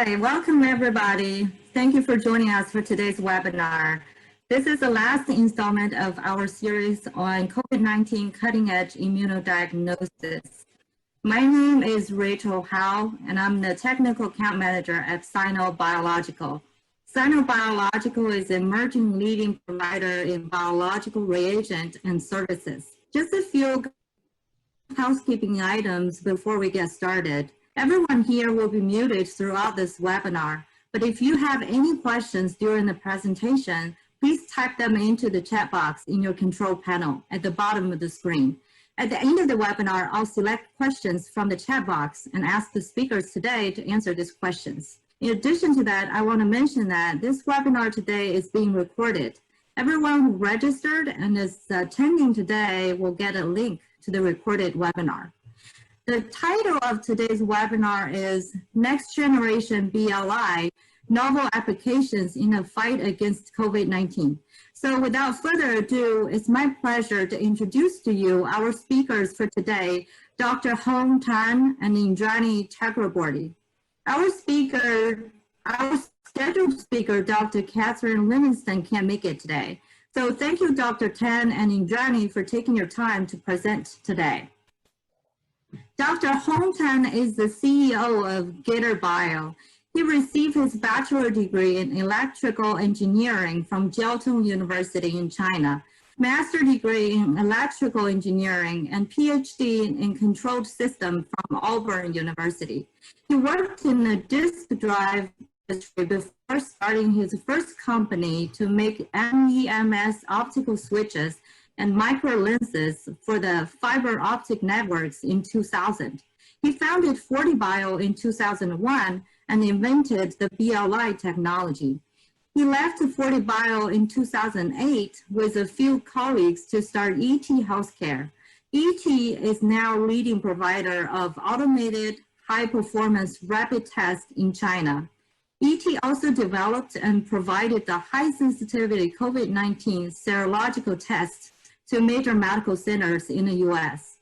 right, welcome everybody. Thank you for joining us for today's webinar. This is the last installment of our series on COVID-19 cutting-edge immunodiagnosis. My name is Rachel Howe, and I'm the Technical Account Manager at Sino Biological. Sino Biological is an emerging leading provider in biological reagent and services. Just a few housekeeping items before we get started. Everyone here will be muted throughout this webinar, but if you have any questions during the presentation, please type them into the chat box in your control panel at the bottom of the screen. At the end of the webinar, I'll select questions from the chat box and ask the speakers today to answer these questions. In addition to that, I want to mention that this webinar today is being recorded. Everyone who registered and is attending today will get a link to the recorded webinar. The title of today's webinar is Next Generation BLI, Novel Applications in the Fight Against COVID-19. So without further ado, it's my pleasure to introduce to you our speakers for today, Dr. Hong Tan and Indrani Chakraborty. Our scheduled speaker, Dr. Catherine Livingston, can't make it today. So thank you, Dr. Tan and Indrani, for taking your time to present today. Dr. Hong Tan is the CEO of Gator Bio. He received his bachelor degree in electrical engineering from Jiaotong University in China, master degree in electrical engineering, and PhD in controlled system from Auburn University. He worked in the disk drive industry before starting his first company to make MEMS optical switches and micro lenses for the fiber optic networks in 2000. He founded ForteBio in 2001 and invented the BLI technology. He left ForteBio in 2008 with a few colleagues to start ET Healthcare. ET is now leading provider of automated high-performance rapid tests in China. ET also developed and provided the high-sensitivity COVID-19 serological tests to major medical centers in the US.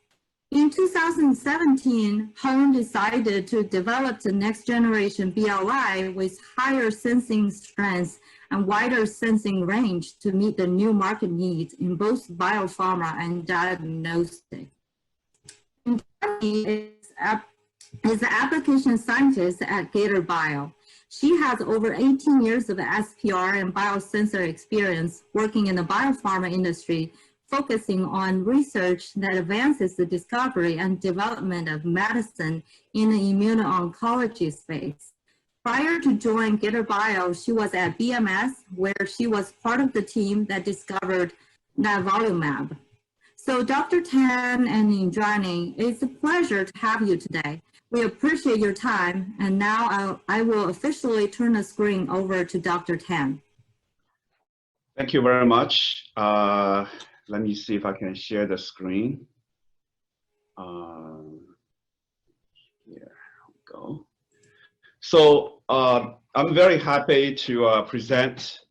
In 2017, Hong decided to develop the next generation BLI with higher sensing strength and wider sensing range to meet the new market needs in both biopharma and diagnostic. Indrani is an application scientist at Gator Bio. She has over 18 years of SPR and biosensor experience working in the biopharma industry, focusing on research that advances the discovery and development of medicine in the immuno-oncology space. Prior to joining Gator Bio, she was at BMS, where she was part of the team that discovered nivolumab. So Dr. Tan and Indrani, it's a pleasure to have you today. We appreciate your time, and now I will officially turn the screen over to Dr. Tan. Thank you very much. Let me see if I can share the screen. Here we go. So I'm very happy to present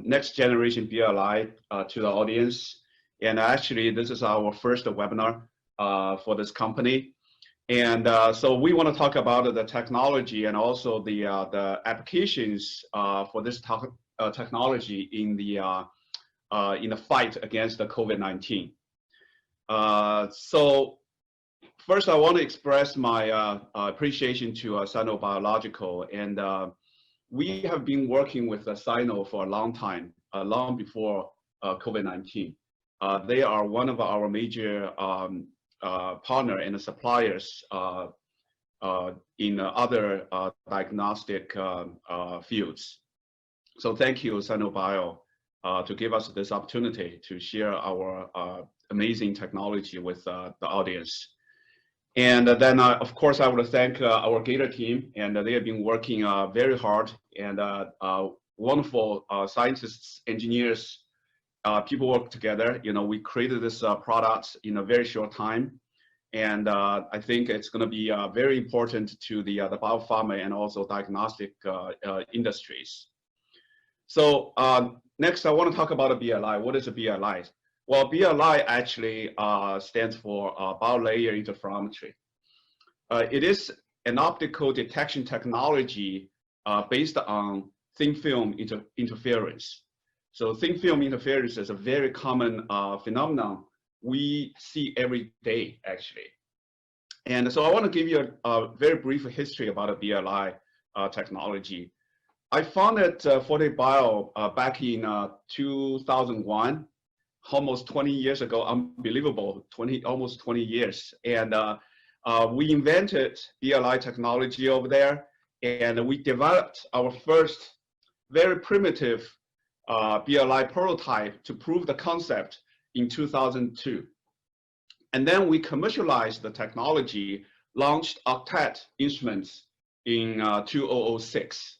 next generation BLI to the audience. And actually, this is our first webinar for this company. And so we want to talk about the technology and also the applications for this technology in the fight against the COVID-19. So first, I want to express my appreciation to Sino Biological. And we have been working with Sino for a long time, long before COVID-19. They are one of our major partner and suppliers in other diagnostic fields. So thank you, Sino Bio, to give us this opportunity to share our amazing technology with the audience. And then, of course, I want to thank our Gator team, and they have been working very hard, and wonderful scientists, engineers, people work together. You know, we created this product in a very short time, and I think it's going to be very important to the biopharma and also diagnostic industries. So next, I want to talk about a BLI. What is a BLI? Well, BLI actually stands for Biolayer Interferometry. It is an optical detection technology based on thin film interference. So thin film interference is a very common phenomenon we see every day, actually. And so I want to give you a very brief history about the BLI technology. I founded ForteBio back in 2001, almost 20 years ago. Unbelievable, almost 20 years. And we invented BLI technology over there, and we developed our first very primitive BLI prototype to prove the concept in 2002. And then we commercialized the technology, launched Octet instruments in 2006.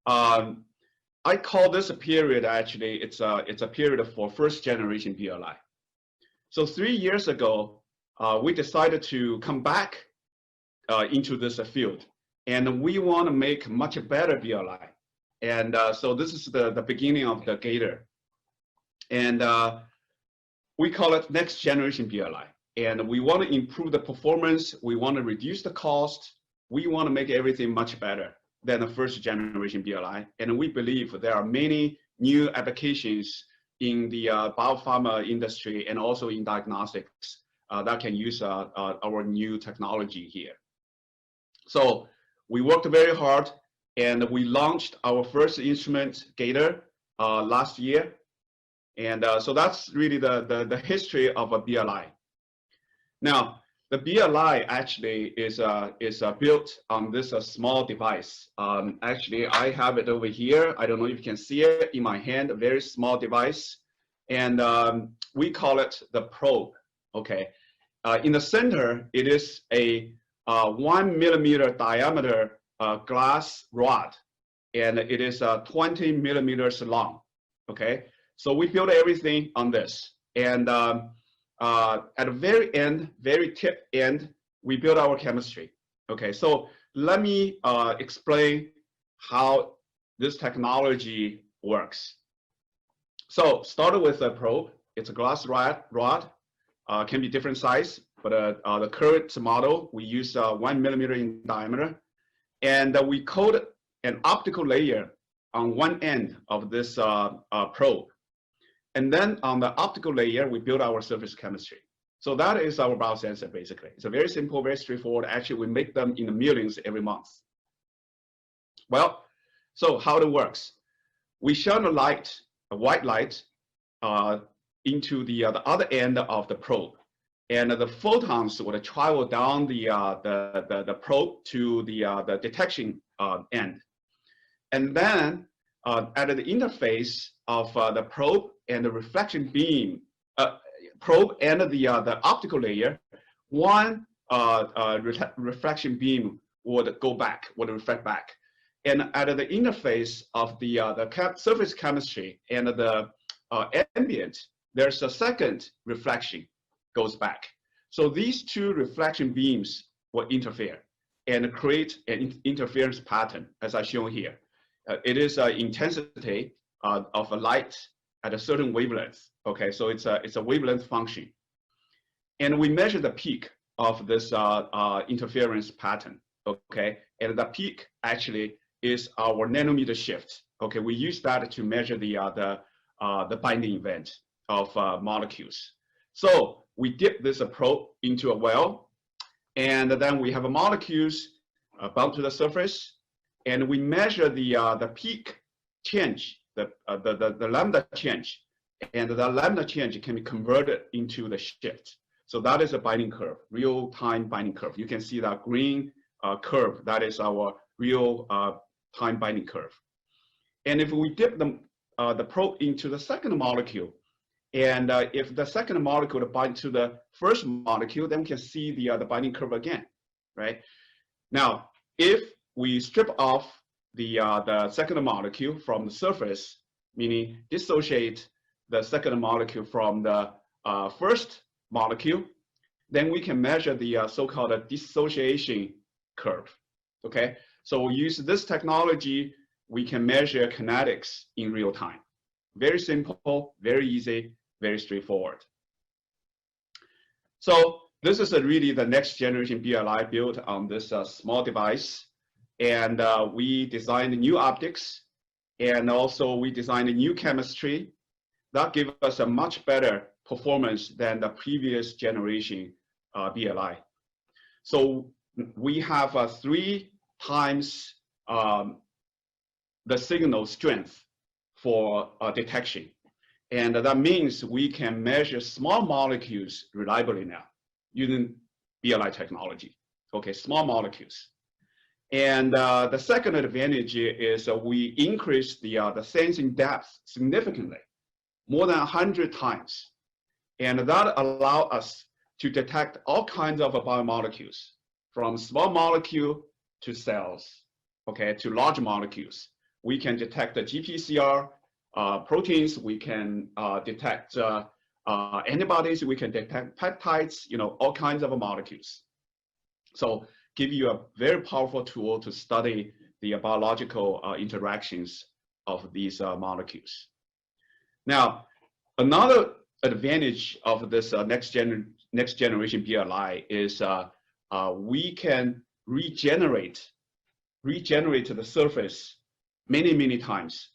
I call this a period, actually, it's a period for first generation BLI. So 3 years ago, we decided to come back into this field, and we want to make much better BLI. And so this is the beginning of the Gator. And we call it next generation BLI. And we want to improve the performance. We want to reduce the cost. We want to make everything much better than the first generation BLI. And we believe there are many new applications in the biopharma industry and also in diagnostics that can use our new technology here. So we worked very hard, and we launched our first instrument, Gator, last year. And so that's really the history of a BLI. Now, the BLI actually is built on this small device. Actually, I have it over here. I don't know if you can see it in my hand, a very small device. And we call it the probe, okay? In the center, it is a 1 millimeter diameter glass rod, and it is 20 millimeters long, okay? So we built everything on this. And at the very end, very tip end, we built our chemistry. Okay, so let me explain how this technology works. So started with a probe. It's a glass rod, can be different size, but the current model, we use 1 millimeter in diameter. And we coat an optical layer on one end of this probe. And then on the optical layer, we build our surface chemistry. So that is our biosensor, basically. It's a very simple, very straightforward. Actually, we make them in the millions every month. Well, so how it works. We shine a light, a white light, into the other end of the probe. And the photons would travel down the probe to the detection end. And then at the interface of the probe and the reflection beam, probe and the optical layer, one reflection beam would go back, would reflect back. And at the interface of the surface chemistry and the ambient, there's a second reflection goes back. So these two reflection beams will interfere and create an interference pattern, as I shown here. It is intensity of a light at a certain wavelength. Okay, so it's a wavelength function, and we measure the peak of this interference pattern. Okay, and the peak actually is our nanometer shift. Okay, we use that to measure the binding event of molecules. So we dip this probe into a well, and then we have molecules bound to the surface, and we measure the peak change, the lambda change, and the lambda change can be converted into the shift. So that is a binding curve, real-time binding curve. You can see that green curve. That is our real-time binding curve. And if we dip the probe into the second molecule, and if the second molecule binds to the first molecule, then we can see the binding curve again, right? Now, if we strip off the second molecule from the surface, meaning dissociate the second molecule from the first molecule, then we can measure the so-called dissociation curve, okay? So we use this technology, we can measure kinetics in real time. Very simple, very easy, very straightforward. So this is really the next generation BLI built on this small device. and we designed new optics, and also we designed a new chemistry that gives us a much better performance than the previous generation BLI. So we have 3 times the signal strength for detection. And that means we can measure small molecules reliably now using BLI technology. Okay, small molecules. And the second advantage is we increase the sensing depth significantly, more than 100 times. And that allows us to detect all kinds of biomolecules, from small molecule to cells, okay, to large molecules. We can detect the GPCR proteins, we can detect antibodies, we can detect peptides, you know, all kinds of molecules. So give you a very powerful tool to study the biological interactions of these molecules. Now, another advantage of this next generation BLI is we can regenerate the surface many times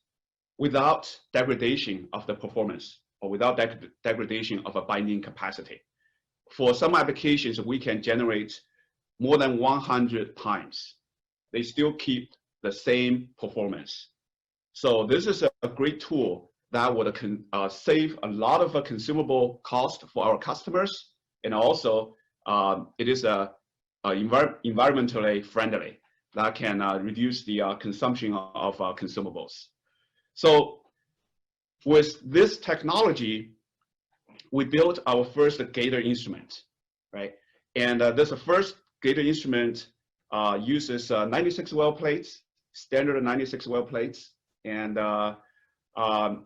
without degradation of the performance or without degradation of a binding capacity. For some applications, we can generate more than 100 times. They still keep the same performance. So this is a great tool that would save a lot of consumable cost for our customers, and also it is environmentally friendly that can reduce the consumption of consumables. So with this technology, we built our first Gator instrument, right? And this first Gator instrument uses 96 well plates, standard 96 well plates, and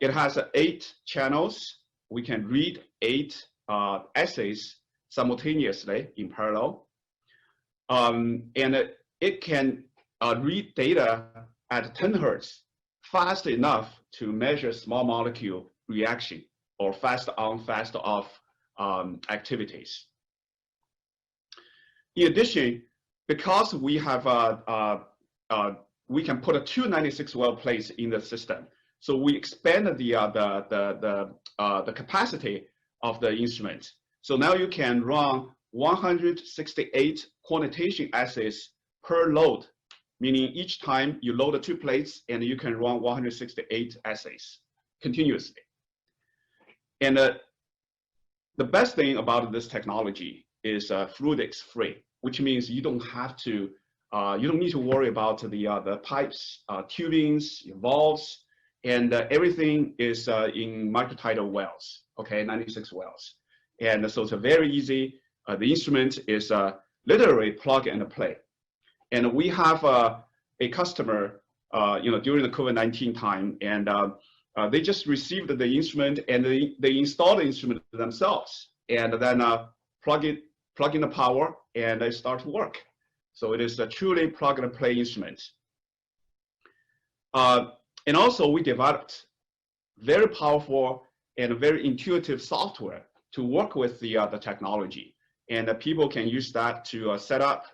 it has 8 channels. We can read 8 assays simultaneously in parallel. And it can read data at 10 Hertz, fast enough to measure small molecule reaction or fast on, fast off activities. In addition, because we have we can put 2 96 well plates in the system, so we expanded the capacity of the instrument. So now you can run 168 quantitation assays per load, meaning each time you load 2 plates and you can run 168 assays continuously. And the best thing about this technology is fluidics free, which means you don't have to, you don't need to worry about the pipes, tubings, valves, and everything is in microtidal wells, okay, 96 wells. And so it's very easy. The instrument is literally plug and play. And we have a customer, you know, during the COVID-19 time, and they just received the instrument and they installed the instrument themselves, and then plug in the power and they start to work. So it is a truly plug and play instrument. And also we developed very powerful and very intuitive software to work with the technology. And people can use that to set up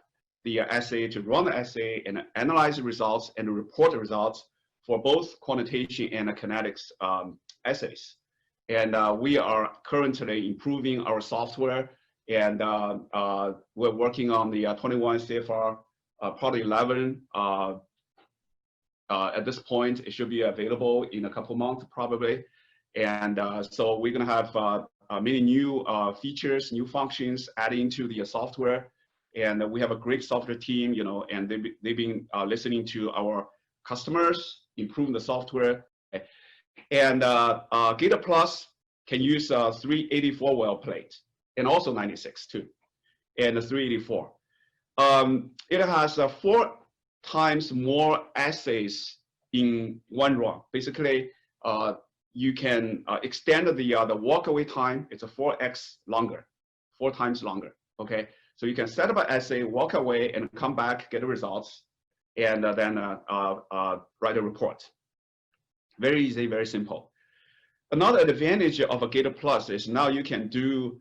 the assay, to run the assay and analyze the results and report the results for both quantitation and kinetics assays. And we are currently improving our software, and we're working on the 21 CFR Part 11. At this point, it should be available in a couple months probably. And so we're gonna have many new features, new functions adding to the software. And we have a great software team, you know, and they've been listening to our customers, improving the software. And Gator Plus can use 384 well plate, and also 96 too, and 384. It has 4 times more assays in one run. Basically, you can extend the walkaway time. It's a 4x longer, 4 times longer. Okay, so you can set up an assay, walk away, and come back, get the results, and then write a report. Very easy, very simple. Another advantage of a Gator Plus is now you can do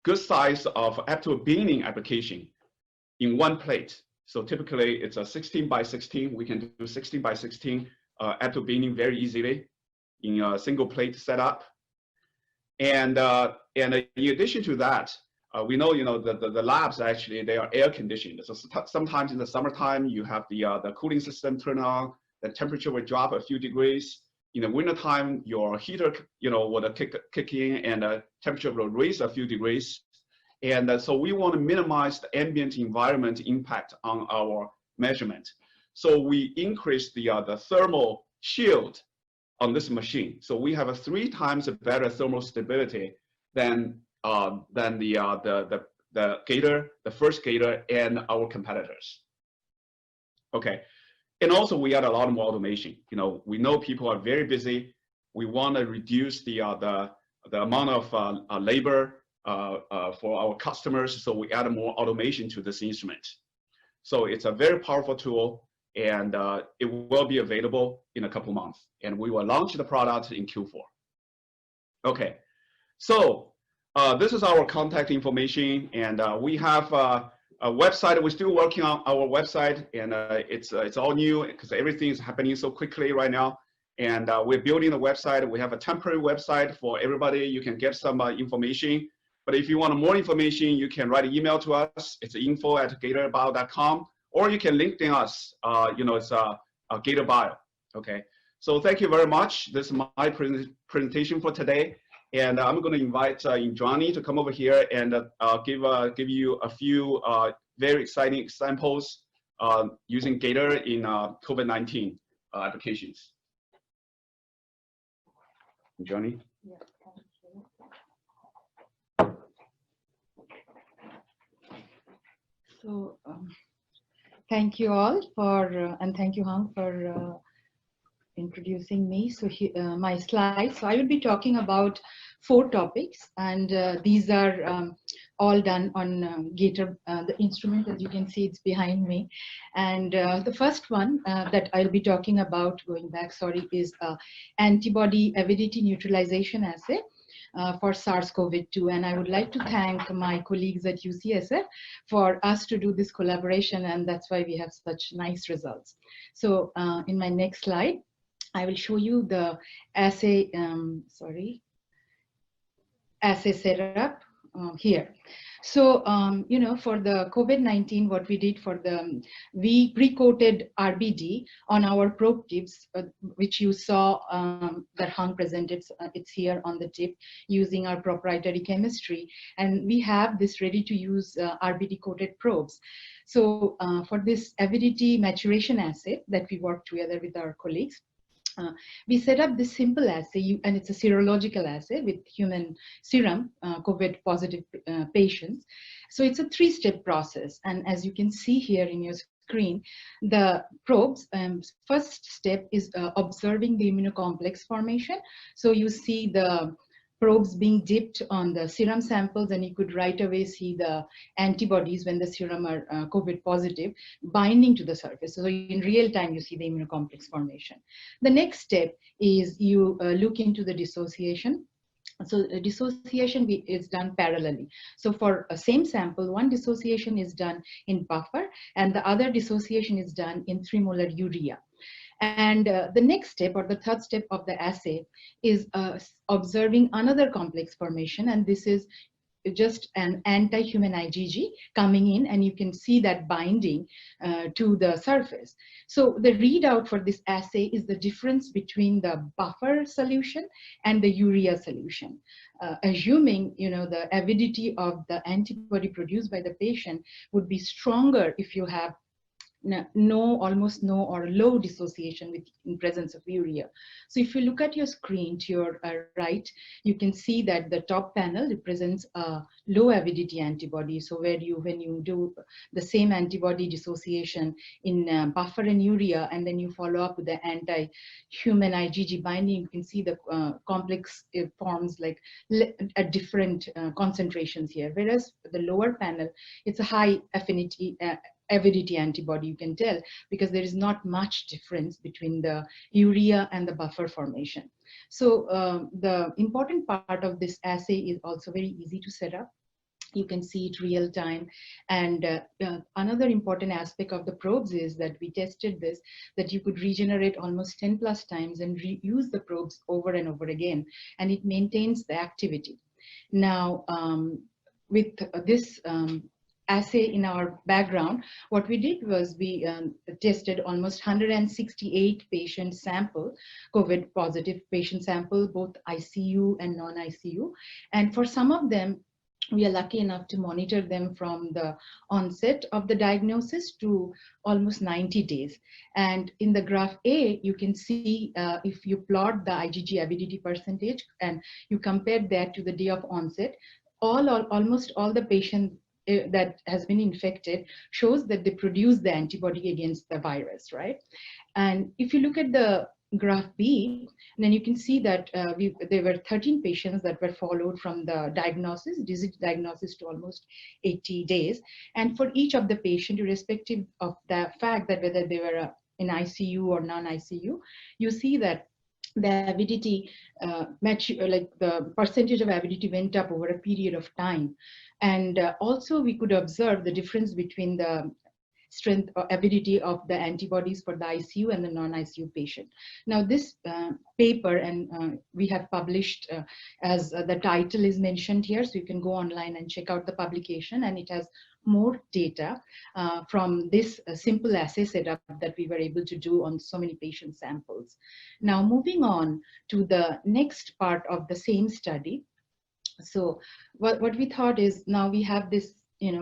good size of up to a billion application in one plate. So typically it's a 16 by 16. We can do 16 by 16 epitope binding very easily in a single plate setup. And in addition to that, we know, the labs actually, they are air conditioned. So sometimes in the summertime, you have the cooling system turn on, the temperature will drop a few degrees. In the wintertime, your heater, will kick in and the temperature will raise a few degrees. And so we want to minimize the ambient environment impact on our measurement. So we increase the thermal shield on this machine. So we have a 3 times better thermal stability than the Gator, the first Gator, and our competitors. Okay, and also we add a lot more automation. We know people are very busy. We want to reduce the amount of labor for our customers, so we add more automation to this instrument. So it's a very powerful tool, and it will be available in a couple months, and we will launch the product in Q4. Okay, so this is our contact information, and we have a website. We're still working on our website, and it's all new because everything is happening so quickly right now. And we're building a website. We have a temporary website for everybody. You can get some information. But if you want more information, you can write an email to us. It's info@gatorbio.com, or you can LinkedIn us. It's Gator Bio. Okay. So thank you very much. This is my presentation for today, and I'm going to invite Indrani to come over here and give you a few very exciting examples using Gator in COVID-19 applications. Indrani. Yeah. So thank you all for, and thank you, Hung, for introducing me. So my slides. So I will be talking about 4 topics, and these are all done on Gator, the instrument. As you can see, it's behind me. And the first one that I'll be talking about, going back, sorry, is antibody avidity neutralization assay for SARS-CoV-2. And I would like to thank my colleagues at UCSF for us to do this collaboration, and that's why we have such nice results. So in my next slide, I will show you the assay, assay setup here. So, for the COVID-19, what we did we pre-coated RBD on our probe tips, which you saw that Hung presented. It's here on the tip using our proprietary chemistry. And we have this ready to use RBD coated probes. So for this avidity maturation assay that we worked together with our colleagues, we set up this simple assay, and it's a serological assay with human serum, COVID positive patients. So it's a 3-step process. And as you can see here in your screen, the probes, first step is observing the immunocomplex formation. So you see the probes being dipped on the serum samples, and you could right away see the antibodies when the serum are COVID positive binding to the surface. So in real time, you see the immunocomplex formation. The next step is you look into the dissociation. So dissociation is done parallelly. So for a same sample, one dissociation is done in buffer, and the other dissociation is done in 3 molar urea. And the next step, or the third step of the assay, is observing another complex formation. And this is just an anti-human IgG coming in, and you can see that binding to the surface. So the readout for this assay is the difference between the buffer solution and the urea solution. Assuming, the avidity of the antibody produced by the patient would be stronger if you have almost no or low dissociation in presence of urea. So if you look at your screen to your right, you can see that the top panel represents a low avidity antibody. So when you do the same antibody dissociation in buffer and urea, and then you follow up with the anti-human IgG binding, you can see the complex forms like at different concentrations here. Whereas the lower panel, it's a high affinity avidity antibody, you can tell, because there is not much difference between the urea and the buffer formation. So the important part of this assay is also very easy to set up. You can see it real time. And another important aspect of the probes is that we tested this, that you could regenerate almost 10 plus times and reuse the probes over and over again, and it maintains the activity. Now, with this assay in our background, what we did was we tested almost 168 patient sample, COVID positive patient sample, both ICU and non-ICU. And for some of them, we are lucky enough to monitor them from the onset of the diagnosis to almost 90 days. And in the graph A, you can see if you plot the IgG avidity percentage and you compare that to the day of onset, almost all the patients that has been infected shows that they produce the antibody against the virus, right? And if you look at the graph B, then you can see that there were 13 patients that were followed from the disease diagnosis to almost 80 days. And for each of the patient, irrespective of the fact that whether they were in ICU or non-ICU, you see that the avidity, like the percentage of avidity went up over a period of time. And also we could observe the difference between the strength or avidity of the antibodies for the ICU and the non-ICU patient. Now this paper, and we have published as the title is mentioned here, so you can go online and check out the publication, and it has more data from this simple assay setup that we were able to do on so many patient samples. Now moving on to the next part of the same study. So what we thought is, now we have this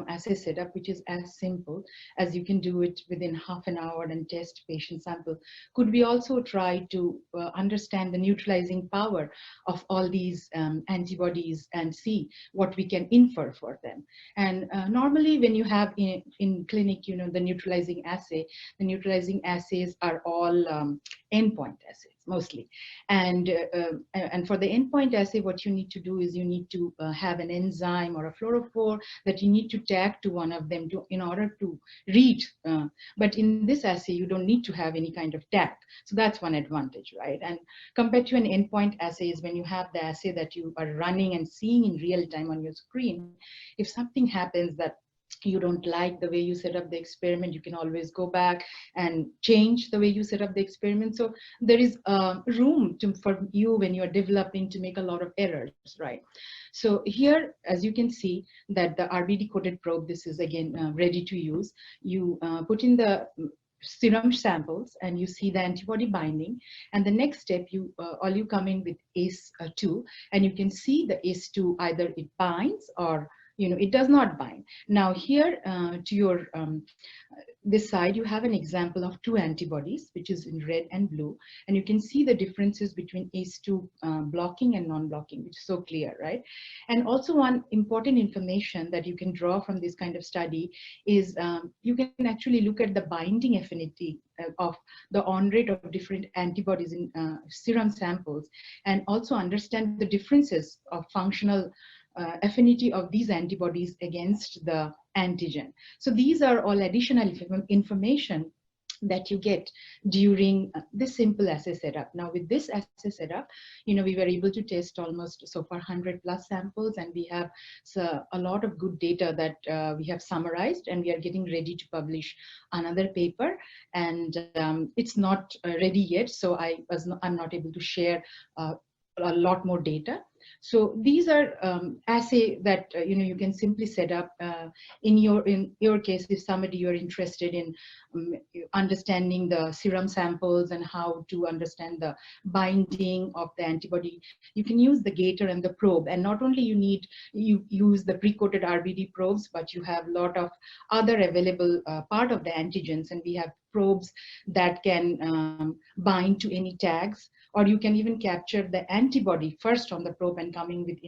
assay setup, which is as simple as you can do it within half an hour and test patient sample. Could we also try to understand the neutralizing power of all these antibodies and see what we can infer for them? And normally when you have in clinic, the neutralizing assays are all endpoint assays mostly. And for the endpoint assay, what you need to do is you need to have an enzyme or a fluorophore that you need to tag to one of them in order to read. But in this assay, you don't need to have any kind of tag. So that's one advantage, right? And compared to an endpoint assay is when you have the assay that you are running and seeing in real time on your screen. If something happens that you don't like the way you set up the experiment, you can always go back and change the way you set up the experiment. So there is room for you when you're developing to make a lot of errors, right? So here, as you can see, that the RBD coated probe, this is again ready to use. You put in the serum samples and you see the antibody binding, and the next step you come in with ACE2, and you can see the ACE2 either it binds or it does not bind. Now here to your this side, you have an example of two antibodies, which is in red and blue, and you can see the differences between ACE2 blocking and non-blocking, which is so clear, right? And also one important information that you can draw from this kind of study is you can actually look at the binding affinity of the on rate of different antibodies in serum samples, and also understand the differences of functional affinity of these antibodies against the antigen. So these are all additional information that you get during this simple assay setup. Now with this assay setup, we were able to test almost so far 100 plus samples, and we have a lot of good data that we have summarized, and we are getting ready to publish another paper, and it's not ready yet, so I'm not able to share a lot more data. So these are assay that you can simply set up in your case. If somebody you're interested in understanding the serum samples and how to understand the binding of the antibody, you can use the Gator and the probe. And not only you use the pre-coated RBD probes, but you have a lot of other available part of the antigens, and we have probes that can bind to any tags, or you can even capture the antibody first on the probe and coming with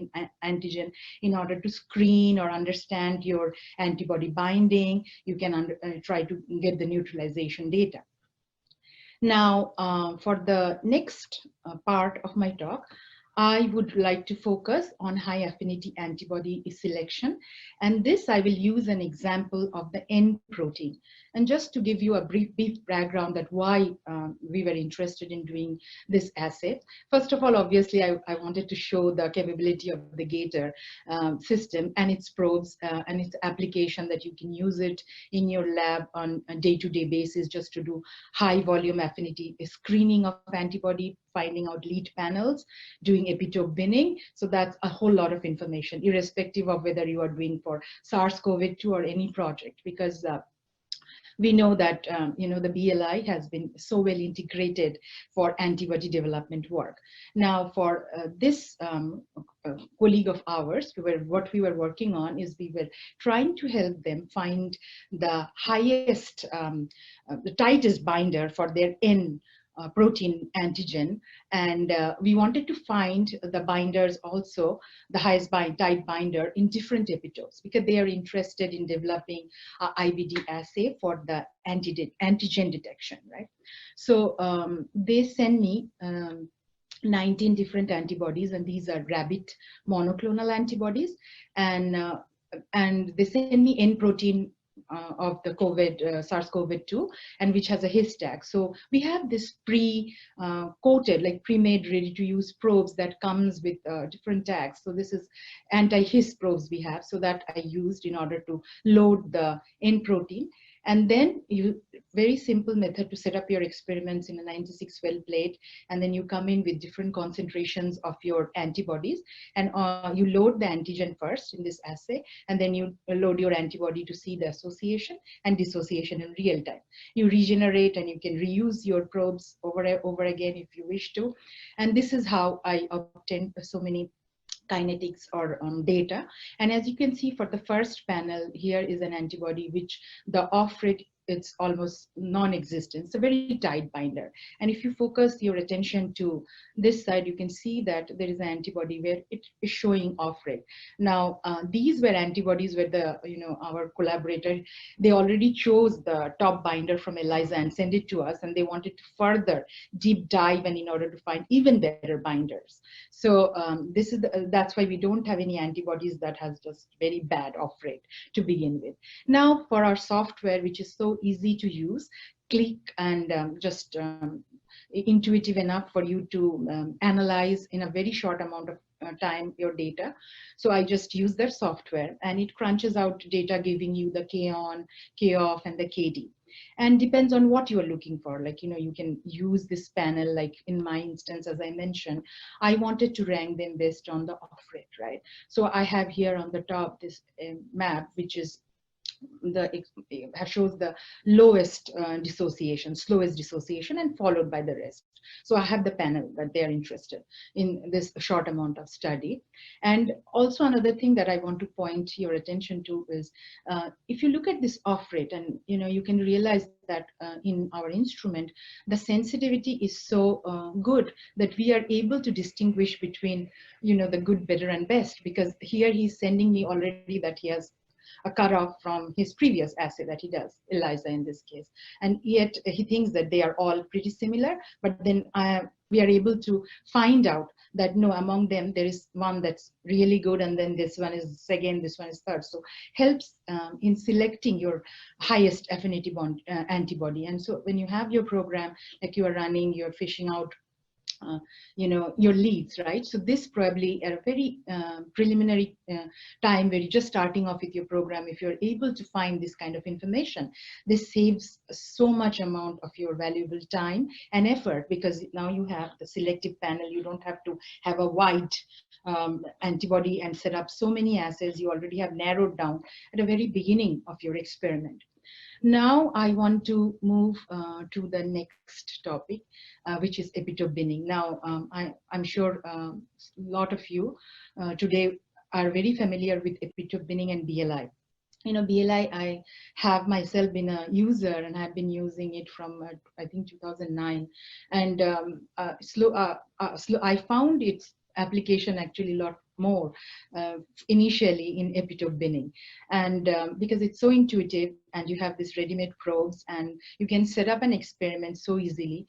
antigen in order to screen or understand your antibody binding. You can try to get the neutralization data. Now, for the next part of my talk, I would like to focus on high affinity antibody selection. And this I will use an example of the N protein. And just to give you a brief background that why we were interested in doing this assay. First of all, obviously, I wanted to show the capability of the Gator system and its probes and its application, that you can use it in your lab on a day-to-day basis just to do high volume affinity screening of antibody, finding out lead panels, doing epitope binning. So that's a whole lot of information, irrespective of whether you are doing for SARS-CoV-2 or any project, because we know that the BLI has been so well integrated for antibody development work. Now, for this colleague of ours, what we were working on is we were trying to help them find the highest, the tightest binder for their N protein antigen, and we wanted to find the binders also, the highest tight binder in different epitopes, because they are interested in developing a IVD assay for the antigen detection, right? So they send me 19 different antibodies, and these are rabbit monoclonal antibodies, and they send me N protein of the SARS-CoV-2, and which has a his tag. So we have this pre-coated, like pre-made, ready-to-use probes that comes with different tags. So this is anti-his probes we have, so that I used in order to load the N protein. And then very simple method to set up your experiments in a 96 well plate, and then you come in with different concentrations of your antibodies, and you load the antigen first in this assay, and then you load your antibody to see the association and dissociation in real time. You regenerate, and you can reuse your probes over again if you wish to. And this is how I obtained so many kinetics or data. And as you can see, for the first panel, here is an antibody which the off rate, it's almost non-existent. It's a very tight binder. And if you focus your attention to this side, you can see that there is an antibody where it is showing off rate. Now, these were antibodies where our collaborator, they already chose the top binder from ELISA and sent it to us, and they wanted to further deep dive and in order to find even better binders. So that's why we don't have any antibodies that has just very bad off rate to begin with. Now, for our software, which is so easy to use, click and just intuitive enough for you to analyze in a very short amount of time your data. So I just use their software, and it crunches out data giving you the K on, K off, and the KD. And depends on what you are looking for. Like, you can use this panel, like in my instance, as I mentioned, I wanted to rank them based on the off rate, right? So I have here on the top this map, which is shows the lowest dissociation, slowest dissociation, and followed by the rest. So I have the panel that they are interested in this short amount of study. And also another thing that I want to point your attention to is if you look at this off rate, and you can realize that in our instrument, the sensitivity is so good that we are able to distinguish between the good, better, and best, because here he's sending me already that he has a cutoff from his previous assay that he does, ELISA in this case. And yet he thinks that they are all pretty similar, but then we are able to find out that no, among them, there is one that's really good, and then this one is second, this one is third. So helps in selecting your highest affinity bond antibody. And so when you have your program, like you are running, you're fishing out your leads, right? So this probably at a very preliminary time where you're just starting off with your program, if you're able to find this kind of information, this saves so much amount of your valuable time and effort, because now you have the selective panel. You don't have to have a wide antibody and set up so many assays. You already have narrowed down at the very beginning of your experiment. Now I want to move to the next topic, which is epitope binning. Now, I'm sure a lot of you today are very familiar with epitope binning and BLI. BLI, I have myself been a user, and I've been using it from, I think, 2009. And I found its application actually a lot more initially in epitope binning, and because it's so intuitive, and you have this ready-made probes, and you can set up an experiment so easily.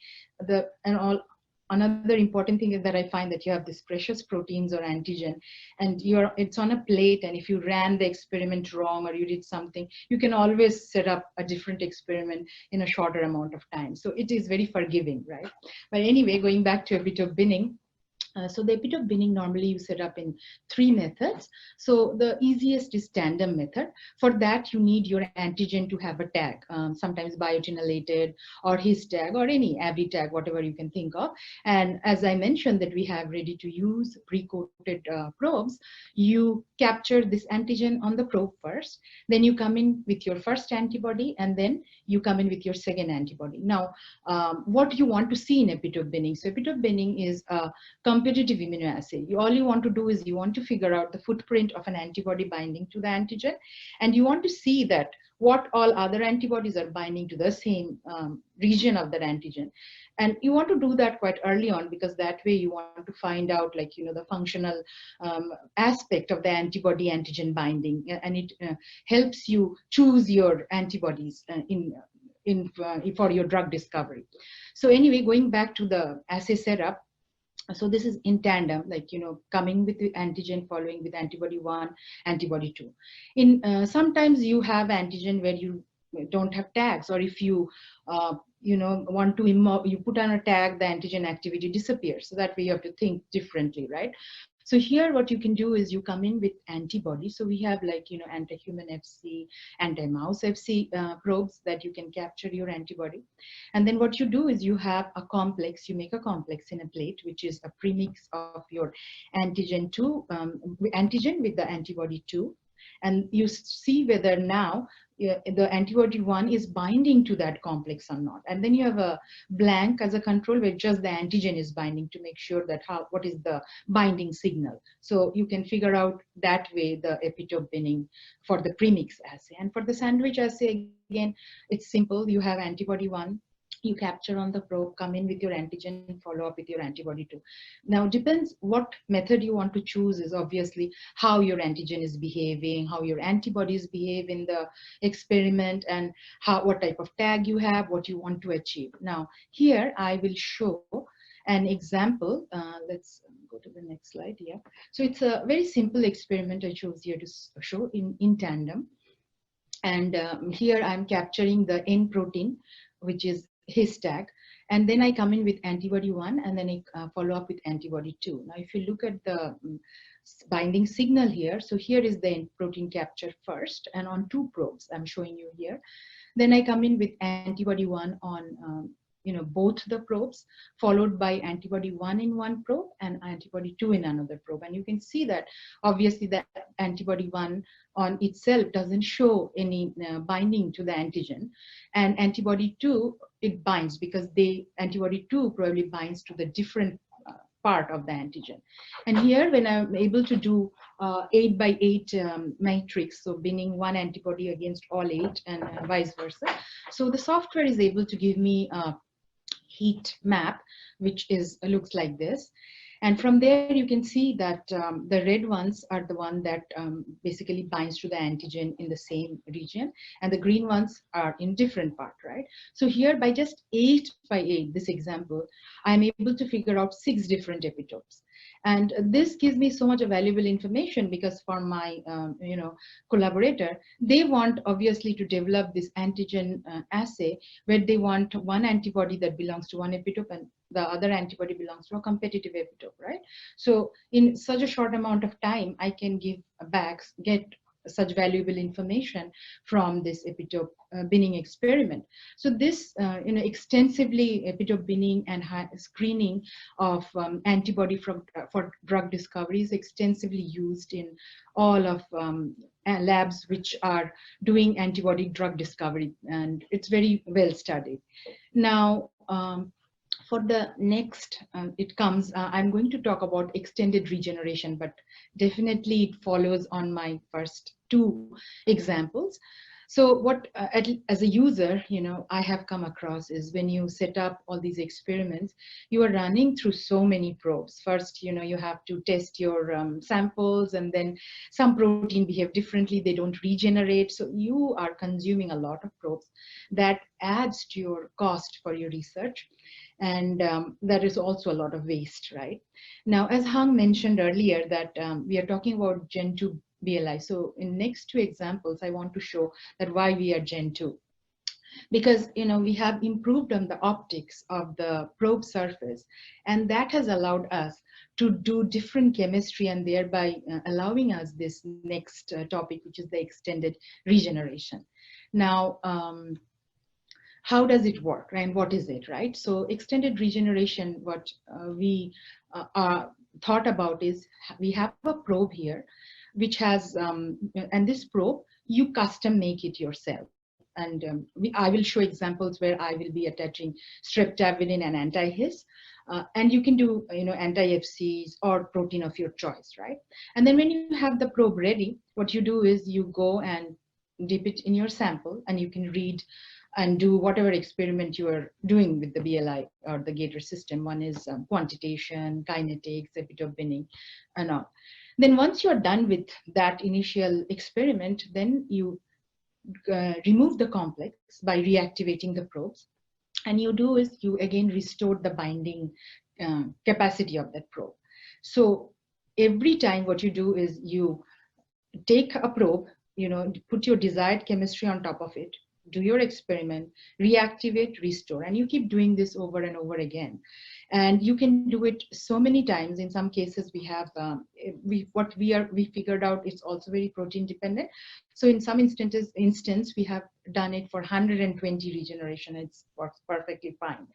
another important thing is that I find that you have these precious proteins or antigen, and it's on a plate, and if you ran the experiment wrong or you did something, you can always set up a different experiment in a shorter amount of time. So it is very forgiving, right? But anyway, going back to epitope binning. So the epitope binning normally you set up in 3 methods. So the easiest is tandem method. For that, you need your antigen to have a tag, sometimes biotinylated or his tag or any ABI tag, whatever you can think of. And as I mentioned that we have ready to use pre-coated probes, you capture this antigen on the probe first, then you come in with your first antibody, and then you come in with your second antibody. Now, what you want to see in epitope binning? So epitope binning is a competitive immunoassay. All you want to do is you want to figure out the footprint of an antibody binding to the antigen, and you want to see that what all other antibodies are binding to the same region of that antigen. And you want to do that quite early on, because that way you want to find out, like, the functional aspect of the antibody antigen binding, and it helps you choose your antibodies for your drug discovery. So anyway, going back to the assay setup, so this is in tandem, like, coming with the antigen, following with antibody 1, antibody 2. In sometimes you have antigen where you don't have tags, or if you want to you put on a tag, the antigen activity disappears. So that way you have to think differently, right? So here what you can do is you come in with antibody. So we have, like, anti-human FC, anti-mouse FC probes that you can capture your antibody. And then what you do is you have a complex, you make a complex in a plate, which is a premix of your antigen antigen with the antibody 2. And you see whether now the antibody 1 is binding to that complex or not. And then you have a blank as a control where just the antigen is binding to make sure that what is the binding signal. So you can figure out that way the epitope binning for the premix assay. And for the sandwich assay, again, it's simple. You have antibody 1. You capture on the probe, come in with your antigen, follow up with your antibody 2. Now, depends what method you want to choose is obviously how your antigen is behaving, how your antibodies behave in the experiment, and what type of tag you have, what you want to achieve. Now, here I will show an example. Let's go to the next slide here. So it's a very simple experiment I chose here to show in tandem. And here I'm capturing the N protein, which is his tag, and then I come in with antibody 1, and then I follow up with antibody 2. Now, if you look at the binding signal here, so here is the N protein capture first, and on 2 probes I'm showing you here. Then I come in with antibody 1 on both the probes, followed by antibody 1 in one probe and antibody 2 in another probe. And you can see that obviously the antibody 1 on itself doesn't show any binding to the antigen, and antibody 2, it binds, because antibody 2 probably binds to the different part of the antigen. And here, when I'm able to do 8 by 8 matrix, so binning 1 antibody against all 8 and vice versa, so the software is able to give me a heat map, which looks like this. And from there, you can see that the red ones are the one that basically binds to the antigen in the same region, and the green ones are in different part, right? So here, by just 8 by 8, this example, I'm able to figure out 6 different epitopes. And this gives me so much valuable information, because for my collaborator, they want obviously to develop this antigen assay where they want one antibody that belongs to one epitope and the other antibody belongs to a competitive epitope, right? So in such a short amount of time, I can get such valuable information from this epitope binning experiment. So this, extensively epitope binning and screening of antibody for drug discovery is extensively used in all of labs which are doing antibody drug discovery, and it's very well studied. Now, for the next, I'm going to talk about extended regeneration, but definitely it follows on my first 2 examples. So what, as a user, I have come across is when you set up all these experiments, you are running through so many probes. First, you have to test your samples, and then some protein behave differently. They don't regenerate. So you are consuming a lot of probes. That adds to your cost for your research. And that is also a lot of waste, right? Now, as Hang mentioned earlier, that we are talking about Gen 2 BLI. So in next two examples, I want to show that why we are Gen 2. Because we have improved on the optics of the probe surface, and that has allowed us to do different chemistry, and thereby allowing us this next topic, which is the extended regeneration. Now, how does it work, and what is it, right? So extended regeneration, what we thought about is, we have a probe here, which has, and this probe, you custom make it yourself. And I will show examples where I will be attaching streptavidin and anti-His, and you can do anti-FCs or protein of your choice, right? And then when you have the probe ready, what you do is you go and dip it in your sample, and you can read and do whatever experiment you are doing with the BLI or the Gator system. One is quantitation, kinetics, epitope binning, and all. Then once you're done with that initial experiment, then you remove the complex by reactivating the probes. And you do is you again restore the binding capacity of that probe. So every time what you do is you take a probe, put your desired chemistry on top of it, do your experiment, reactivate, restore, and you keep doing this over and over again. And you can do it so many times. In some cases, we have we figured out it's also very protein dependent. So in some instance, we have done it for 120 regeneration. It works perfectly fine,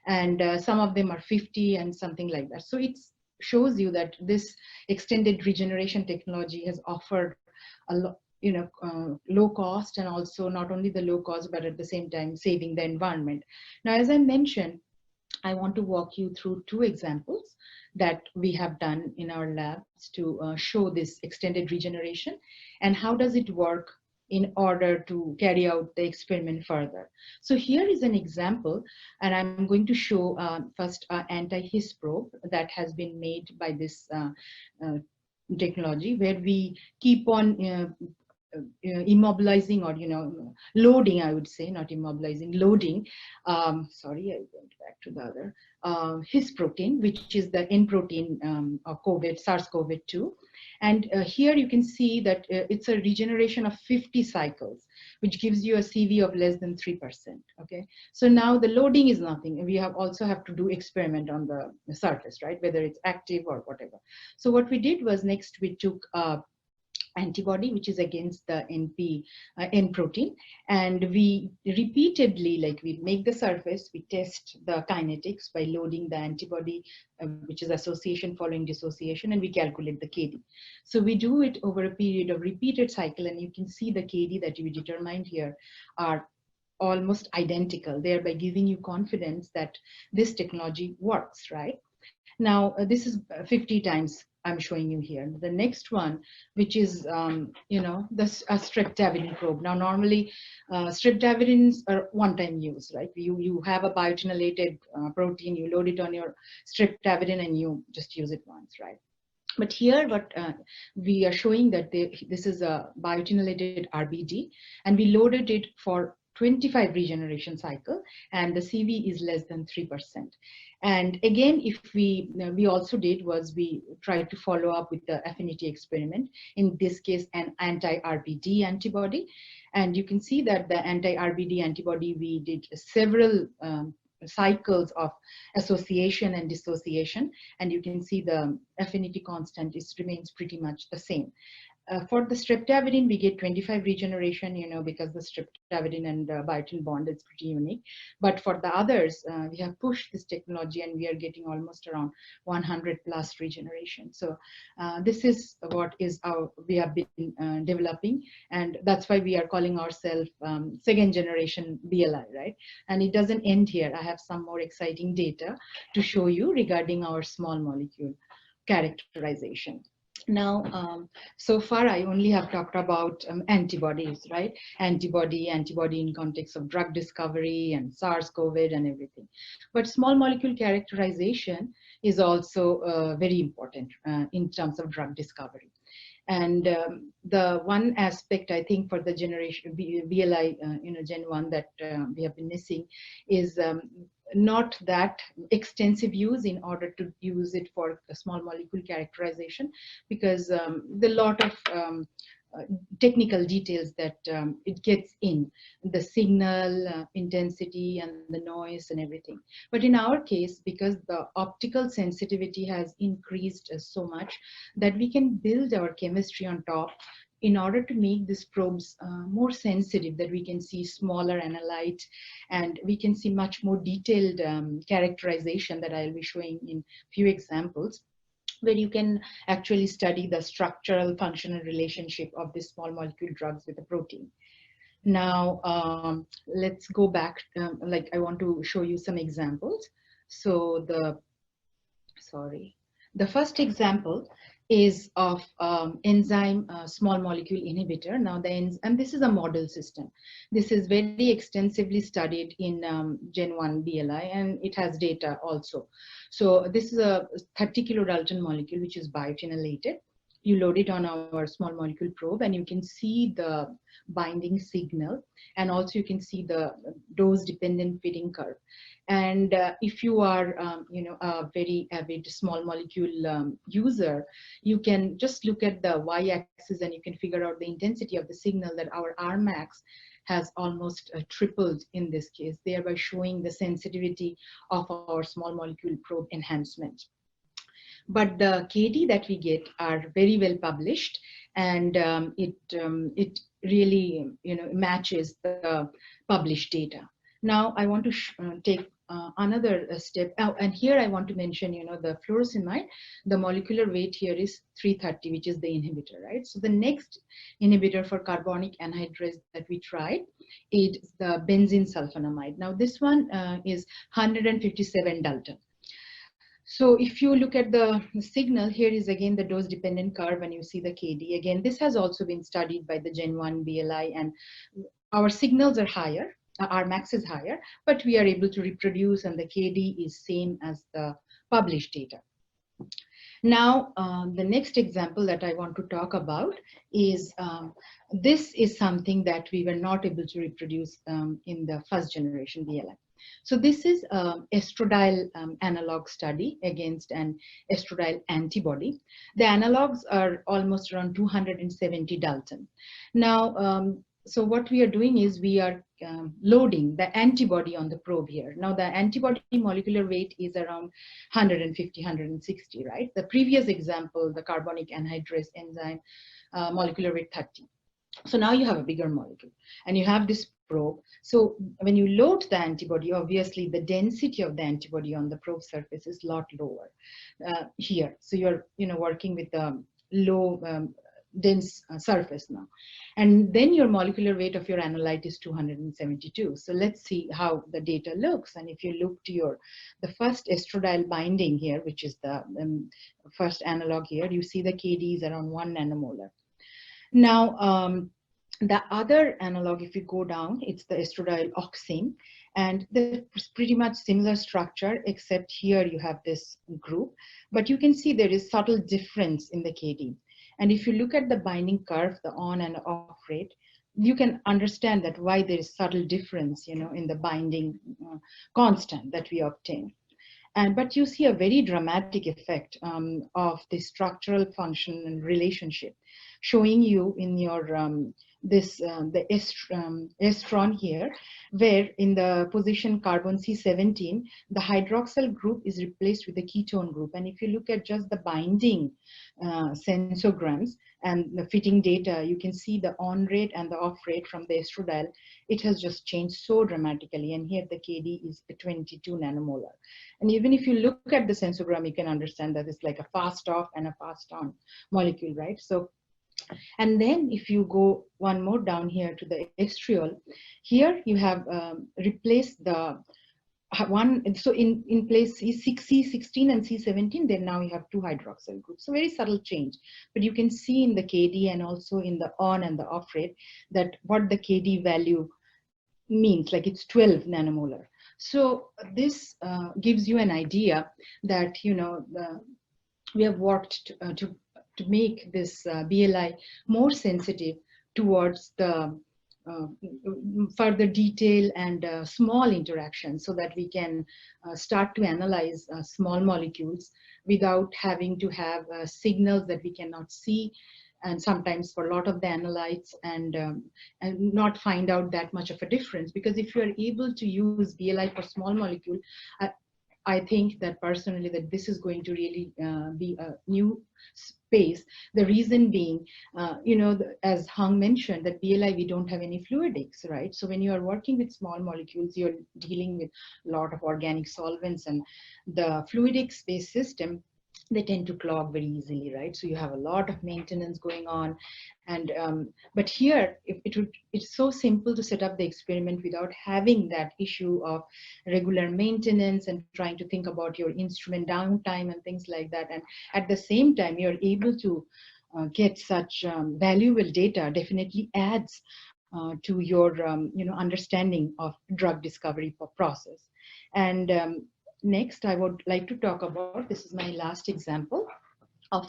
and some of them are 50 and something like that. So it shows you that this extended regeneration technology has offered a lot, low cost, and also not only the low cost, but at the same time saving the environment. Now, as I mentioned, I want to walk you through two examples that we have done in our labs to show this extended regeneration and how does it work in order to carry out the experiment further. So here is an example, and I'm going to show first an anti-His probe that has been made by this technology, where we keep on immobilizing, or loading, I would say, not immobilizing, loading. Sorry, I went back to the other His protein, which is the N protein of COVID, SARS-CoV-2. And here you can see that it's a regeneration of 50 cycles, which gives you a CV of less than 3%. Okay, so now the loading is nothing. We also have to do experiment on the surface, right? Whether it's active or whatever. So what we did was, next we took antibody, which is against the N protein, and we repeatedly, like, we make the surface, we test the kinetics by loading the antibody, which is association following dissociation, and we calculate the KD. So we do it over a period of repeated cycle, and you can see the KD that we determined here are almost identical, thereby giving you confidence that this technology works, right? Now, this is 50 times I'm showing you here. The next one, which is, the streptavidin probe. Now, normally, streptavidins are one-time use, right? You have a biotinylated protein, you load it on your streptavidin, and you just use it once, right? But here, what we are showing that this is a biotinylated RBD, and we loaded it for 25 regeneration cycle, and the CV is less than 3%. And again, if we also did was we tried to follow up with the affinity experiment, in this case an anti-RBD antibody, and you can see that the anti-RBD antibody, we did several cycles of association and dissociation, and you can see the affinity constant remains pretty much the same. For the streptavidin, we get 25 regeneration, because the streptavidin and biotin bond is pretty unique. But for the others, we have pushed this technology, and we are getting almost around 100 plus regeneration. So this is what is we have been developing, and that's why we are calling ourselves second generation BLI, right? And it doesn't end here. I have some more exciting data to show you regarding our small molecule characterization. Now, so far I only have talked about antibodies, right? Antibody in context of drug discovery and SARS-CoV and everything. But small molecule characterization is also very important in terms of drug discovery. And the one aspect I think for the generation BLI, Gen 1 that we have been missing is not that extensive use in order to use it for a small molecule characterization, because the lot of technical details that it gets in, the signal intensity and the noise and everything. But in our case, because the optical sensitivity has increased so much, that we can build our chemistry on top in order to make these probes more sensitive, that we can see smaller analyte and we can see much more detailed characterization that I'll be showing in few examples, where you can actually study the structural functional relationship of these small molecule drugs with a protein. Now, let's go back, like I want to show you some examples. So the first example is of enzyme small molecule inhibitor. Now and this is a model system. This is very extensively studied in Gen 1 BLI, and it has data also. So this is a 30 kilodalton molecule which is biotinylated. You load it on our small molecule probe and you can see the binding signal, and also you can see the dose dependent fitting curve. And if you are a very avid small molecule user, you can just look at the y-axis and you can figure out the intensity of the signal, that our Rmax has almost tripled in this case, thereby showing the sensitivity of our small molecule probe enhancement. But the KD that we get are very well published, and it really matches the published data. Now I want to take another step. Oh, and here I want to mention, the furosemide, the molecular weight here is 330, which is the inhibitor, right? So the next inhibitor for carbonic anhydrase that we tried is the benzene sulfonamide. Now this one is 157 Dalton. So if you look at the signal, here is again the dose dependent curve, and you see the KD. Again, this has also been studied by the Gen 1 BLI, and our signals are higher, our max is higher, but we are able to reproduce, and the KD is same as the published data. Now, the next example that I want to talk about is, this is something that we were not able to reproduce in the first generation BLI. So this is estradiol analog study against an estradiol antibody. The analogs are almost around 270 Dalton. Now, so what we are doing is we are loading the antibody on the probe here. Now the antibody molecular weight is around 150, 160, right? The previous example, the carbonic anhydrase enzyme, molecular weight 30. So now you have a bigger molecule and you have this probe. So when you load the antibody, obviously the density of the antibody on the probe surface is a lot lower here. So you're working with a low dense surface now. And then your molecular weight of your analyte is 272. So let's see how the data looks. And if you look to the first estradiol binding here, which is the first analog here, you see the KD is around 1 nanomolar. Now, the other analog, if you go down, it's the estradiol oxime, and it's pretty much similar structure, except here you have this group, but you can see there is subtle difference in the KD. And if you look at the binding curve, the on and off rate, you can understand that why there is subtle difference, in the binding constant that we obtain. But you see a very dramatic effect of the structural function and relationship, showing you in your the estron here, where in the position carbon C17, the hydroxyl group is replaced with the ketone group. And if you look at just the binding sensograms and the fitting data, you can see the on rate and the off rate from the estradiol. It has just changed so dramatically. And here the KD is 22 nanomolar. And even if you look at the sensogram, you can understand that it's like a fast off and a fast on molecule, right? So, and then if you go one more down here to the estriol, here you have replaced the so in place C16 and C17, then now you have 2 hydroxyl groups. So very subtle change, but you can see in the KD and also in the on and the off rate that what the KD value means, like it's 12 nanomolar. So this gives you an idea that, you know, we have worked to make this BLI more sensitive towards the further detail and small interactions, so that we can start to analyze small molecules without having to have signals that we cannot see, and sometimes for a lot of the analytes, and not find out that much of a difference. Because if you are able to use BLI for small molecule, I think that personally that this is going to really be a new space. The reason being, you know, as Hung mentioned, that BLI, we don't have any fluidics, right? So when you are working with small molecules, you're dealing with a lot of organic solvents, and the fluidics-based system, they tend to clog very easily, right? So you have a lot of maintenance going on. And but here, it's so simple to set up the experiment without having that issue of regular maintenance and trying to think about your instrument downtime and things like that. And at the same time, you're able to get such valuable data. Definitely adds to your you know, understanding of drug discovery process. And next, I would like to talk about, this is my last example of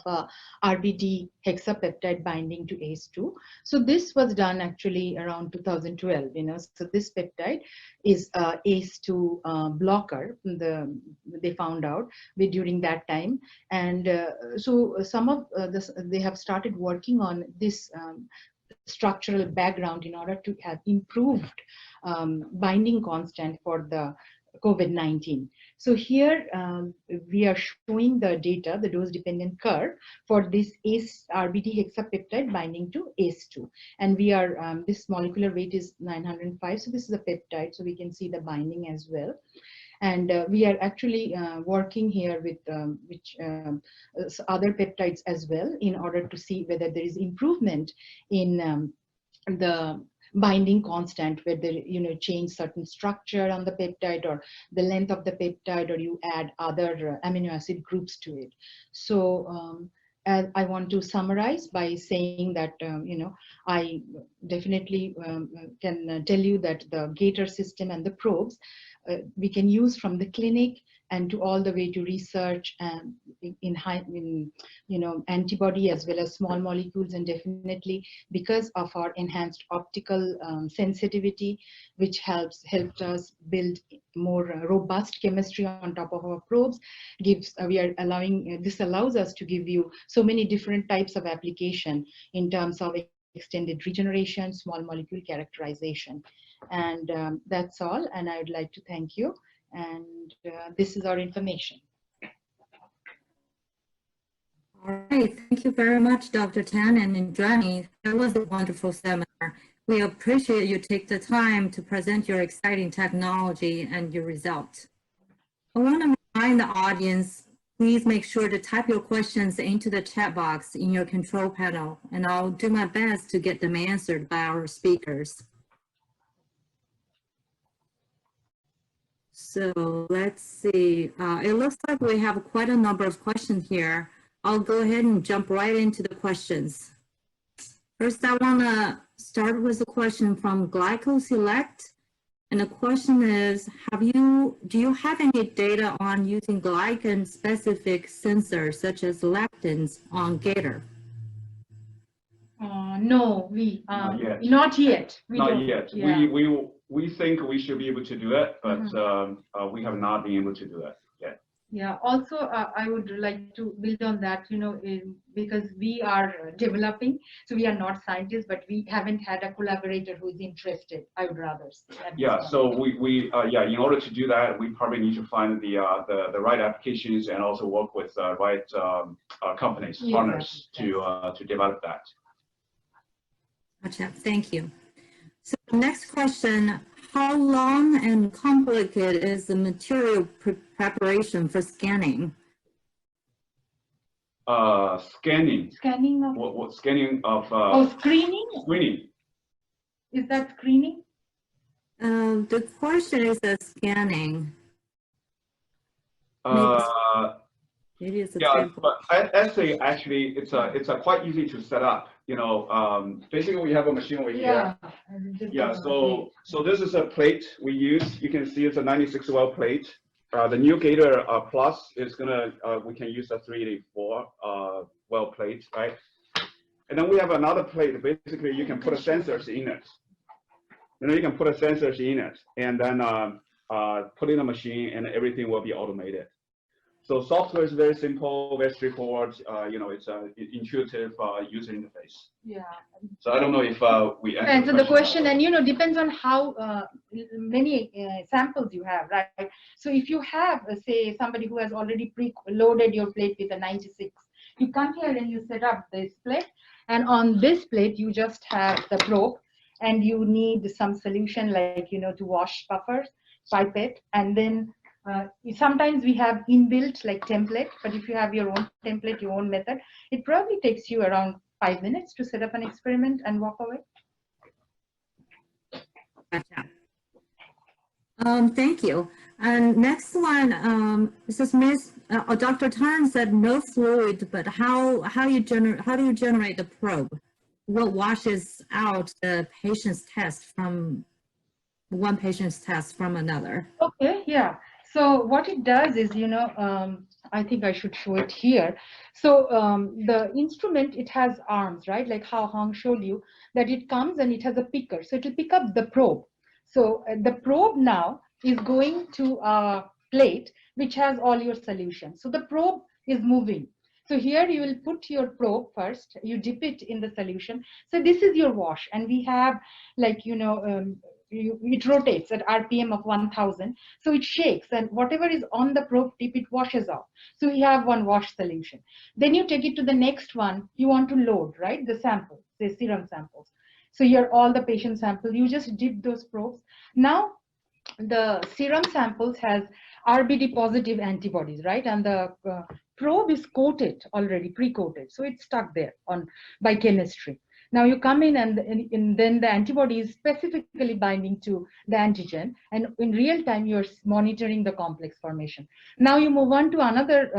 RBD hexapeptide binding to ACE2. So this was done actually around 2012, you know. So this peptide is ACE2 blocker, they found out during that time. And so some of this, they have started working on this structural background in order to have improved binding constant for the COVID-19. So here we are showing the data, the dose-dependent curve for this RBD hexapeptide binding to ACE2. And we are, this molecular weight is 905. So this is a peptide, so we can see the binding as well. And we are actually working here with other peptides as well, in order to see whether there is improvement in the binding constant, whether, you know, change certain structure on the peptide or the length of the peptide, or you add other amino acid groups to it. So I want to summarize by saying that, you know, I definitely can tell you that the Gator system and the probes we can use from the clinic and to all the way to research and in you know, antibody as well as small molecules. And definitely because of our enhanced optical sensitivity, which helped us build more robust chemistry on top of our probes, we are allowing, this allows us to give you so many different types of application in terms of extended regeneration, small molecule characterization. And that's all, and I would like to thank you. And this is our information. All right, thank you very much, Dr. Tan and Indrani. That was a wonderful seminar. We appreciate you take the time to present your exciting technology and your results. I want to remind the audience, please make sure to type your questions into the chat box in your control panel, and I'll do my best to get them answered by our speakers. So let's see, it looks like we have quite a number of questions here. I'll go ahead and jump right into the questions. First, I want to start with a question from GlycoSelect. And the question is, do you have any data on using glycan-specific sensors such as lectins on Gator? No, not yet. Not yet. Yeah. We think we should be able to do it, but we have not been able to do it yet. Yeah. Also, I would like to build on that, you know, because we are developing, so we are not scientists, but we haven't had a collaborator who is interested, I would rather say. Yeah. So we in order to do that, we probably need to find the right applications and also work with right companies, partners to develop that. Gotcha. Thank you. So next question, how long and complicated is the material preparation for scanning? Scanning. Scanning of What scanning of? Screening. Screening. Is that screening? The question is scanning. Maybe it's a Yeah, sample. but assay actually it's a quite easy to set up. Basically we have a machine over here. Yeah. So this is a plate we use. You can see it's a 96 well plate. The new Gator Plus is gonna we can use a 384 well plate, right? And then we have another plate. Basically, you can put a sensors in it. You can put a sensors in it, and then put in a machine, and everything will be automated. So software is very simple, very straightforward. It's an intuitive user interface. Yeah. So I don't know if we answer the question, and depends on how many samples you have, right? So if you have, say, somebody who has already pre-loaded your plate with a 96, you come here and you set up this plate, and on this plate you just have the probe, and you need some solution like to wash buffers, pipette, and then sometimes we have inbuilt like template, but if you have your own template, your own method, it probably takes you around 5 minutes to set up an experiment and walk away. Gotcha. Thank you. And next one, this is Miss Dr. Tan said no fluid, but how do you generate the probe? What washes out the patient's test from one patient's test from another? Okay, yeah. So what it does is, I think I should show it here. So the instrument, it has arms, right? Like how Hong showed you, that it comes and it has a picker. So it will pick up the probe. So the probe now is going to a plate which has all your solutions. So the probe is moving. So here you will put your probe first, you dip it in the solution. So this is your wash, and we have like, it rotates at RPM of 1000. So it shakes, and whatever is on the probe tip, it washes off. So we have one wash solution. Then you take it to the next one. You want to load, right? The samples, the serum samples. So here all the patient samples, you just dip those probes. Now the serum samples has RBD positive antibodies, right? And the probe is coated already, pre-coated. So it's stuck there by chemistry. Now you come in, and then the antibody is specifically binding to the antigen, and in real time you're monitoring the complex formation. Now you move on to another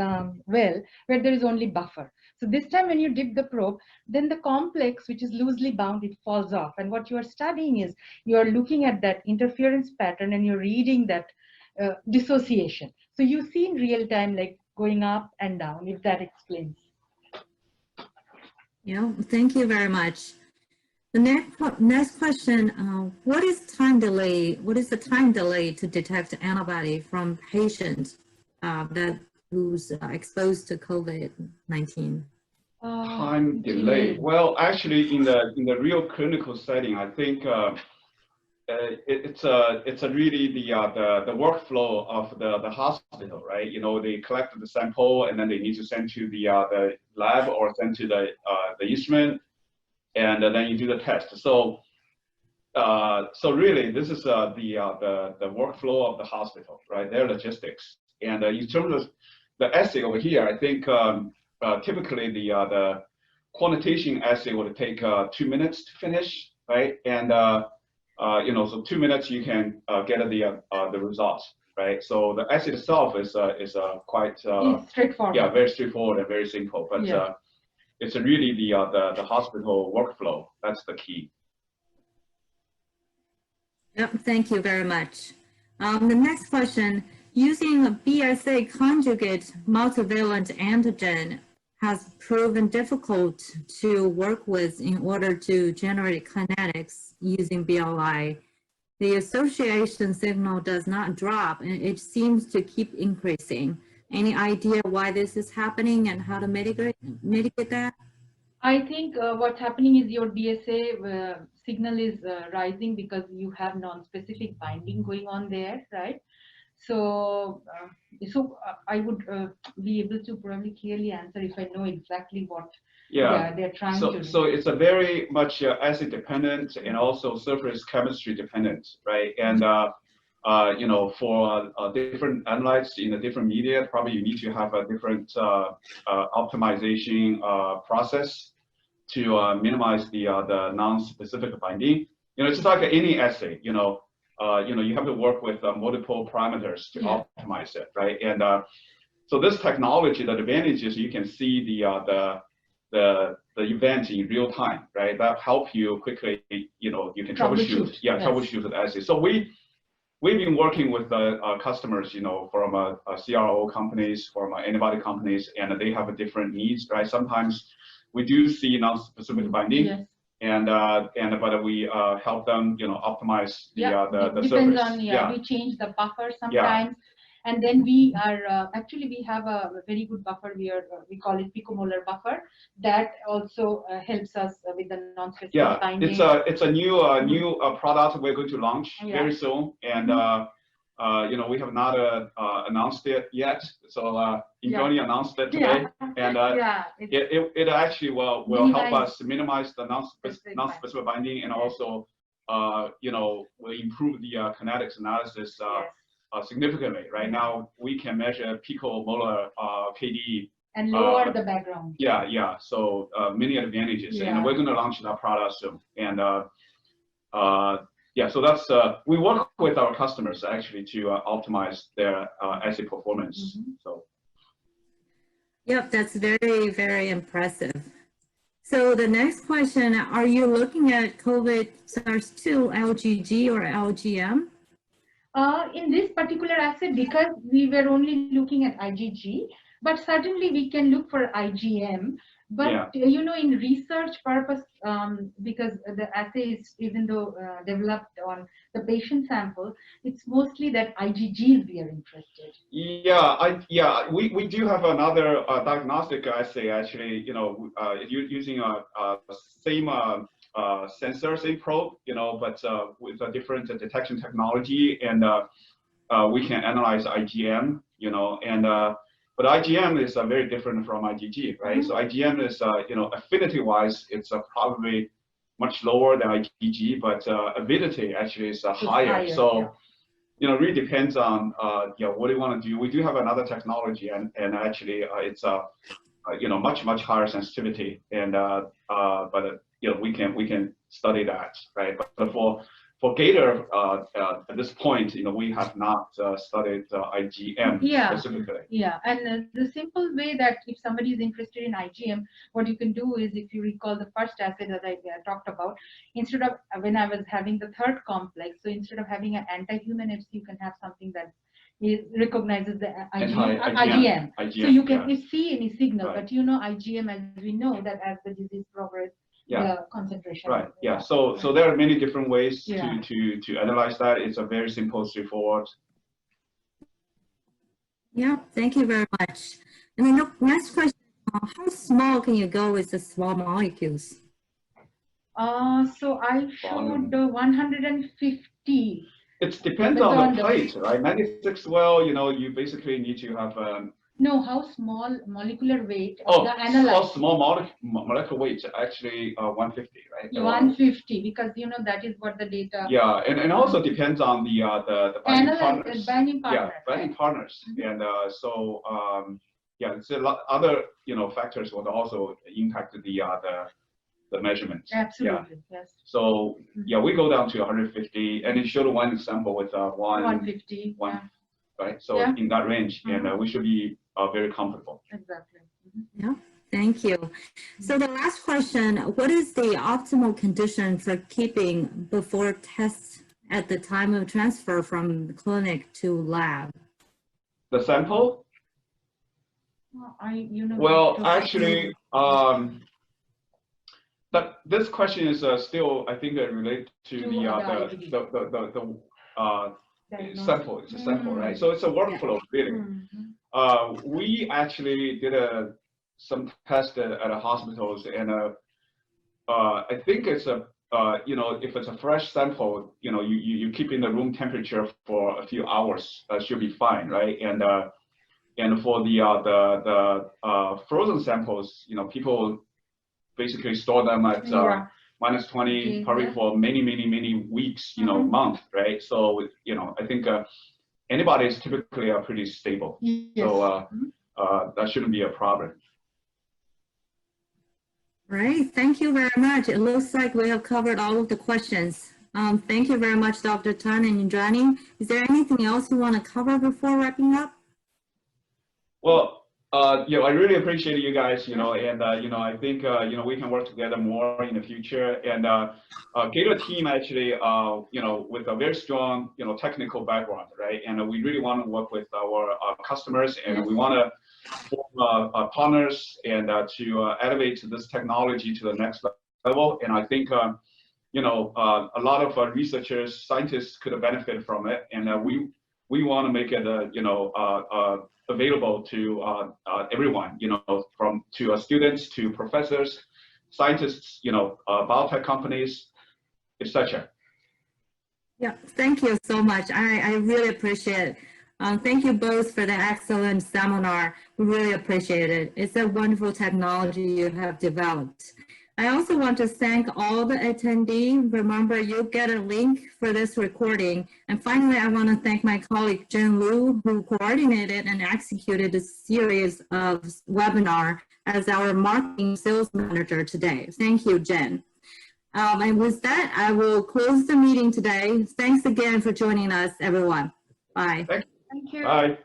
well where there is only buffer. So this time when you dip the probe, then the complex, which is loosely bound, it falls off. And what you are studying is you are looking at that interference pattern, and you're reading that dissociation. So you see in real time, like going up and down, if that explains. Yeah, thank you very much. The next question, what is time delay? What is the time delay to detect antibody from patients who's exposed to COVID-19? Time delay. Well, actually, in the real clinical setting, I think it's really the workflow of the hospital, right? They collect the sample, and then they need to send to the lab or send to the instrument, and then you do the test. So really, this is the workflow of the hospital, right? Their logistics. And in terms of the assay over here, I think typically the quantitation assay would take 2 minutes to finish, right? And so 2 minutes you can get the results, right? So the assay itself is quite straightforward. Yeah, very straightforward and very simple. But yeah. It's really the hospital workflow that's the key. Yep, thank you very much. The next question: using a BSA conjugate multivalent antigen has proven difficult to work with in order to generate kinetics using BLI. The association signal does not drop, and it seems to keep increasing. Any idea why this is happening and how to mitigate that? I think what's happening is your BSA signal is rising because you have non-specific binding going on there, right? So, I would be able to probably clearly answer if I know exactly what they're trying to do. So it's a very much acid dependent and also surface chemistry dependent, right? And for different analytes in a different media, probably you need to have a different optimization process to minimize the non-specific binding. It's just like any assay. You have to work with multiple parameters to optimize it, right? And So this technology, the advantage is you can see the event in real time, right? That help you quickly, you know, you can troubleshoot. Yeah, yes. Troubleshoot the assay. So we've been working with customers, you know, from CRO companies, from antibody companies, and they have different needs, right? Sometimes we do see non-specific binding, yes. But we help them, you know, optimize the depends surface. On we change the buffer sometimes. And then we are actually we have a very good buffer. We call it picomolar buffer that also helps us with the non-specific binding. It's a new product we're going to launch very soon, and you know, we have not announced it yet. So Immunodiagnostic announced it today, and it actually will help us minimize the non-specific binding, and also you know, will improve the kinetics analysis. Significantly. Right now, we can measure picomolar KD and lower the background. So many advantages, and we're going to launch that product soon. And so that's we work with our customers actually to optimize their assay performance. So. Yep, that's very, very impressive. So the next question: are you looking at COVID SARS-2 LGG or LGM? In this particular assay, because we were only looking at IgG, but certainly we can look for IgM. But you know, in research purpose, because the assay is, even though developed on the patient sample, it's mostly that IgGs we are interested. We do have another diagnostic assay actually. You know, using a same sensor, same probe, you know, but with a different detection technology, and we can analyze IgM, you know, and but IgM is very different from IgG, right? So IgM is, you know, affinity-wise, it's probably much lower than IgG, but avidity actually is higher. So, you know, it really depends on, what do you want to do. We do have another technology, and actually it's you know, much higher sensitivity, and but you know, we can study that, right? But for Gator, at this point, you know, we have not studied IgM specifically. And the simple way that if somebody is interested in IgM, what you can do is, if you recall the first assay that I talked about, instead of when I was having the third complex, so instead of having an anti-human FC, you can have something that recognizes the IgM. So you can see any signal, but you know, IgM, as we know, that as the disease progresses, the concentration. So there are many different ways to analyze that. It's a very simple, straightforward. Thank you very much. And then the next question: how small can you go with the small molecules? So I showed 150. It depends on the plate, right? 96 well, you know, you basically need to have no, how small molecular weight of the analyte? How small molecular weight? Actually, 150, right? 150, because you know that is what the data. And also depends on the binding partners. Binding partners. Binding partners, and so it's a lot other factors will also impact the measurement. Absolutely, yes. So we go down to 150, and it showed one sample with 150. Right, so in that range, and we should be very comfortable. Exactly. Thank you. So the last question: what is the optimal condition for keeping before tests at the time of transfer from the clinic to lab? The sample? Well, actually, but this question is still, I think, related to the sample. It's a sample, right? So it's a workflow, really. We actually did some tests at hospitals, and I think it's if it's a fresh sample, you keep in the room temperature for a few hours, that should be fine, right? And for the frozen samples, people basically store them at -20, probably for many weeks, month, right? So I think antibodies typically are pretty stable, so that shouldn't be a problem. Right, thank you very much. It looks like we have covered all of the questions. Thank you very much, Dr. Tan and Indrani. Is there anything else you want to cover before wrapping up? Well, I really appreciate you guys, and, I think, we can work together more in the future. And Gator team actually, with a very strong, technical background, right? And we really want to work with our customers, and we want to form partners and to elevate this technology to the next level. And I think, a lot of researchers, scientists could benefit from it. And we want to make it, available to everyone, to students, to professors, scientists, biotech companies, etc. Yeah, thank you so much. I really appreciate it. Thank you both for the excellent seminar. We really appreciate it. It's a wonderful technology you have developed. I also want to thank all the attendees. Remember, you'll get a link for this recording. And finally, I want to thank my colleague, Jen Liu, who coordinated and executed a series of webinar as our marketing sales manager today. Thank you, Jen. And with that, I will close the meeting today. Thanks again for joining us, everyone. Bye. Thank Thank you. Bye.